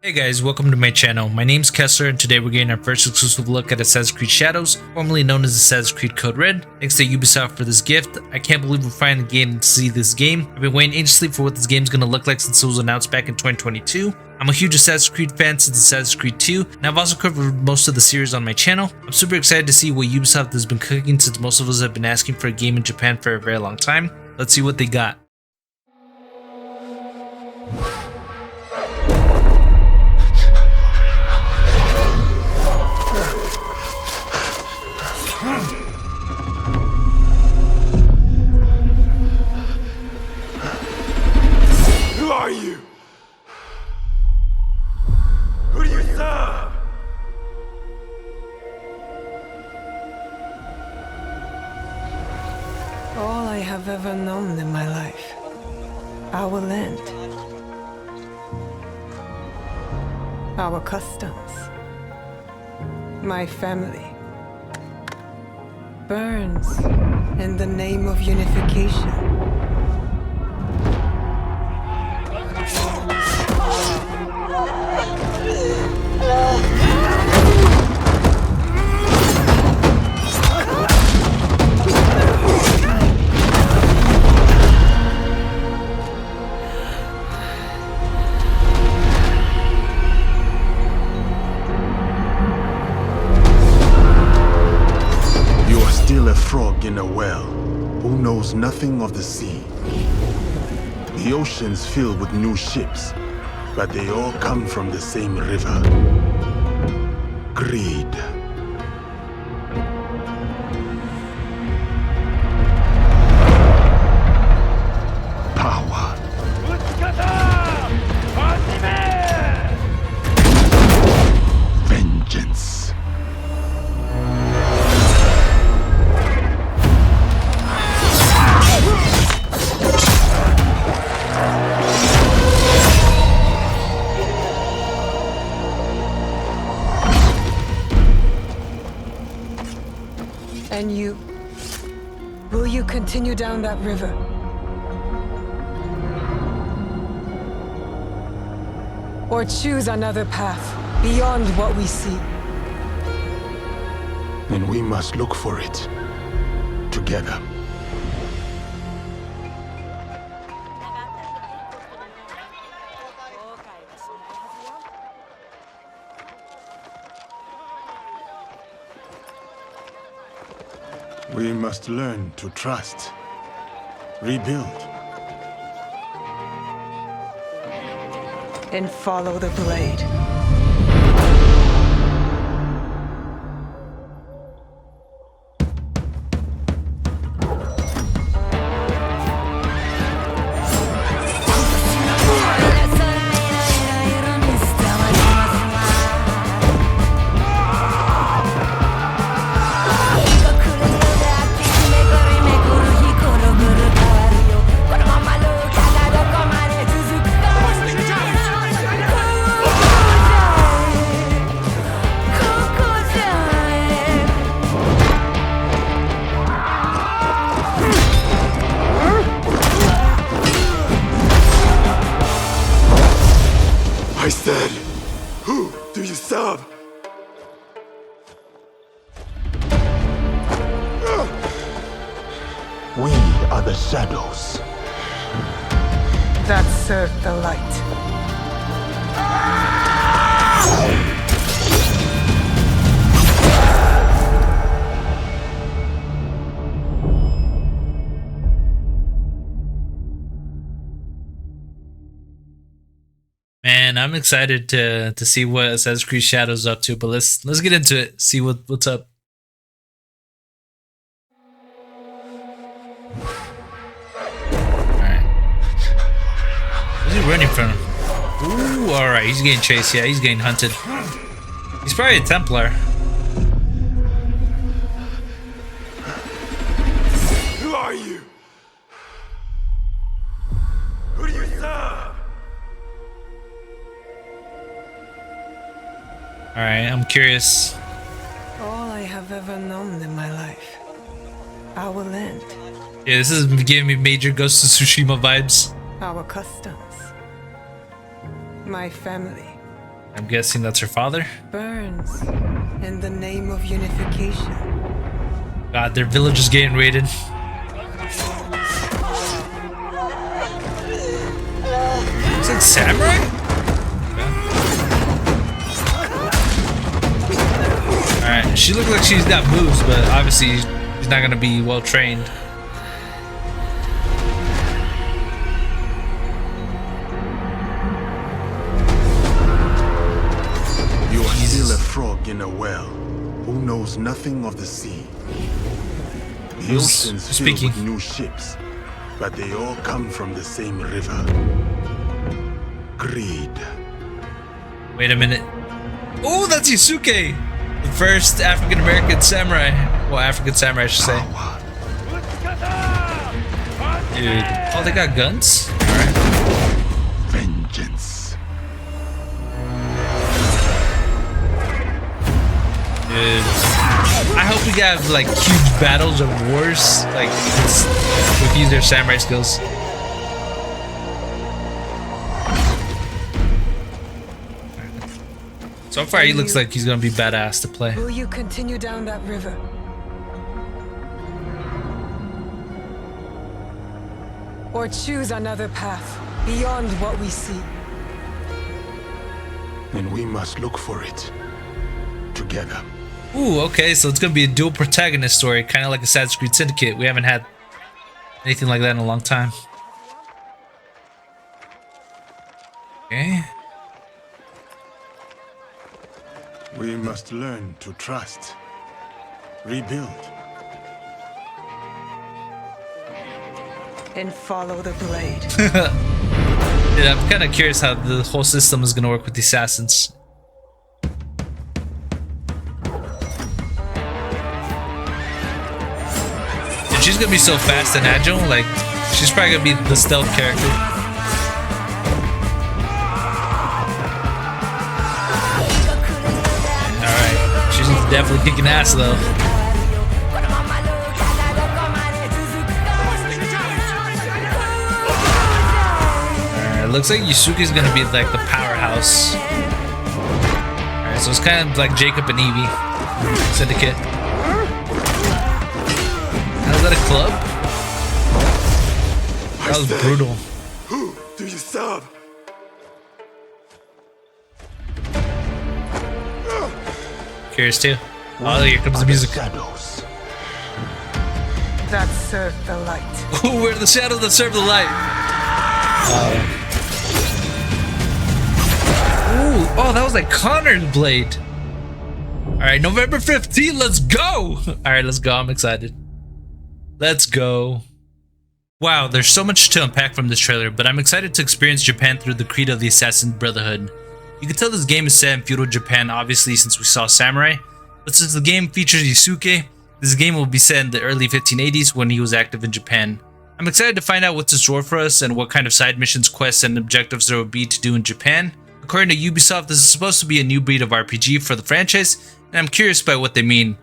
Hey guys, welcome to my channel. My name's Kessler and today we're getting our first exclusive look at Assassin's Creed Shadows, formerly known as Assassin's Creed Code Red. Thanks to Ubisoft for this gift. I can't believe we're finally getting to see this game. I've been waiting anxiously for what this game's gonna look like since it was announced back in 2022. I'm a huge Assassin's Creed fan since Assassin's Creed 2, and I've also covered most of the series on my channel. I'm super excited to see what Ubisoft has been cooking since most of us have been asking for a game in Japan for a very long time. Let's see what they got. Who are you? Who do you serve? All I have ever known in my life. Our land. Our customs. My family. Burns in the name of unification. Still a frog in a well, who knows nothing of the sea. The ocean's filled with new ships, but they all come from the same river. Greed. Power. Vengeance. And you? Will you continue down that river? Or choose another path beyond what we see? And we must look for it together. We must learn to trust, rebuild. And follow the blade. I said, who do you serve? We are the shadows. That serve the light. Man, I'm excited to see what Assassin's Creed Shadows is up to, but let's get into it, see what's up. Alright. Where's he running from? Ooh, alright, he's getting chased, yeah, he's getting hunted. He's probably a Templar. Who are you? Who do you serve? Alright, I'm curious. All I have ever known in my life. Our land. Yeah, this is giving me major Ghost of Tsushima vibes. Our customs. My family. I'm guessing that's her father. Burns in the name of unification. God, their village is getting raided. Looks like samurai? Alright, she looks like she's got moves, but obviously she's not gonna be well trained. You are still a frog in a well who knows nothing of the sea. The Who's oceans speaking? filled with new ships, but they all come from the same river. Greed. Wait a minute. Oh, that's Yasuke! The first African American samurai. Well, African samurai, I should say. Power. Dude. Oh, they got guns? Alright. Vengeance. Dude. I hope we got like huge battles or wars. Like, with use their samurai skills. So far, he looks like he's gonna be badass to play. Will you continue down that river? Or choose another path beyond what we see? And we must look for it together. Ooh, okay, so it's gonna be a dual protagonist story, kind of like Assassin's Creed Syndicate. We haven't had anything like that in a long time. Okay. We must learn to trust, rebuild. And follow the blade. Yeah, I'm kind of curious how the whole system is gonna work with the assassins. And she's gonna be so fast and agile, like she's probably gonna be the stealth character. Alright, she's definitely kicking ass though. It looks like Yasuke's gonna be like the powerhouse. Alright, so it's kind of like Jacob and Evie. Syndicate. Is that a club? That was brutal. Who do you serve? Curious too. Oh, here comes the music. Shadows. That serve the light. Ooh, we're the shadows that serve the light. Ooh, oh, that was like Connor's blade. Alright, November 15th, let's go! Alright, let's go, I'm excited. Let's go. Wow, there's so much to unpack from this trailer, but I'm excited to experience Japan through the creed of the Assassin Brotherhood. You can tell this game is set in feudal Japan, obviously, since we saw samurai. But since the game features Yasuke, this game will be set in the early 1580s when he was active in Japan. I'm excited to find out what's in store for us and what kind of side missions, quests, and objectives there will be to do in Japan. According to Ubisoft, this is supposed to be a new breed of RPG for the franchise, and I'm curious by what they mean.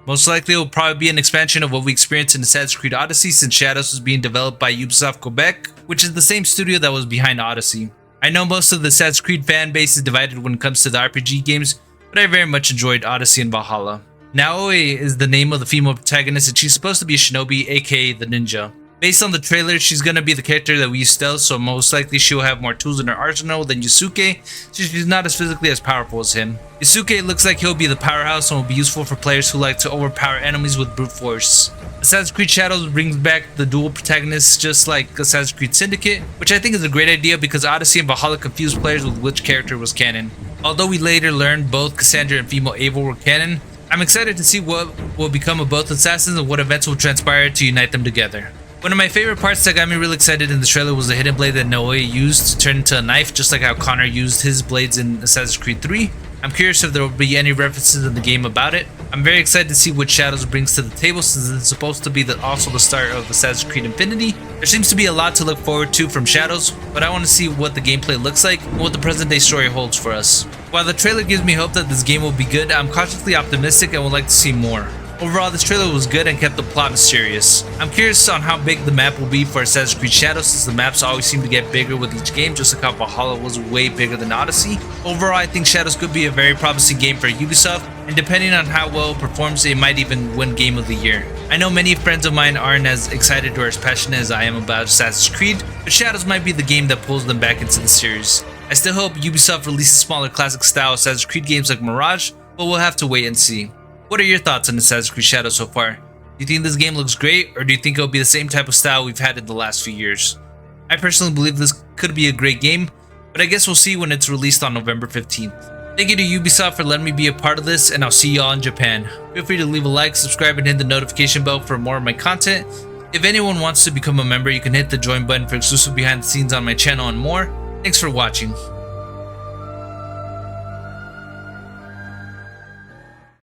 Most likely it will probably be an expansion of what we experienced in Assassin's Creed Odyssey, since Shadows was being developed by Ubisoft Quebec, which is the same studio that was behind Odyssey. I know most of the Assassin's Creed fan base is divided when it comes to the RPG games, but I very much enjoyed Odyssey and Valhalla. Naoe is the name of the female protagonist, and she's supposed to be a shinobi, aka the ninja. Based on the trailer, she's gonna be the character that we use stealth, so most likely she'll have more tools in her arsenal than Yasuke, since she's not as physically as powerful as him. Yasuke looks like he'll be the powerhouse and will be useful for players who like to overpower enemies with brute force. Assassin's Creed Shadows brings back the dual protagonists just like Assassin's Creed Syndicate, which I think is a great idea because Odyssey and Valhalla confused players with which character was canon. Although we later learned both Cassandra and female Ava were canon, I'm excited to see what will become of both assassins and what events will transpire to unite them together. One of my favorite parts that got me really excited in the trailer was the hidden blade that Naoe used to turn into a knife, just like how Connor used his blades in Assassin's Creed 3. I'm curious if there will be any references in the game about it. I'm very excited to see what Shadows brings to the table, since it's supposed to be also the start of Assassin's Creed Infinity. There seems to be a lot to look forward to from Shadows, but I want to see what the gameplay looks like and what the present day story holds for us. While the trailer gives me hope that this game will be good, I'm cautiously optimistic and would like to see more. Overall, this trailer was good and kept the plot mysterious. I'm curious on how big the map will be for Assassin's Creed Shadows, since the maps always seem to get bigger with each game, just like how Valhalla was way bigger than Odyssey. Overall, I think Shadows could be a very promising game for Ubisoft, and depending on how well it performs, it might even win Game of the Year. I know many friends of mine aren't as excited or as passionate as I am about Assassin's Creed, but Shadows might be the game that pulls them back into the series. I still hope Ubisoft releases smaller classic style Assassin's Creed games like Mirage, but we'll have to wait and see. What are your thoughts on Assassin's Creed Shadows so far? Do you think this game looks great, or do you think it'll be the same type of style we've had in the last few years? I personally believe this could be a great game, but I guess we'll see when it's released on November 15th. Thank you to Ubisoft for letting me be a part of this, and I'll see y'all in Japan. Feel free to leave a like, subscribe, and hit the notification bell for more of my content. If anyone wants to become a member, you can hit the join button for exclusive behind the scenes on my channel and more. Thanks for watching.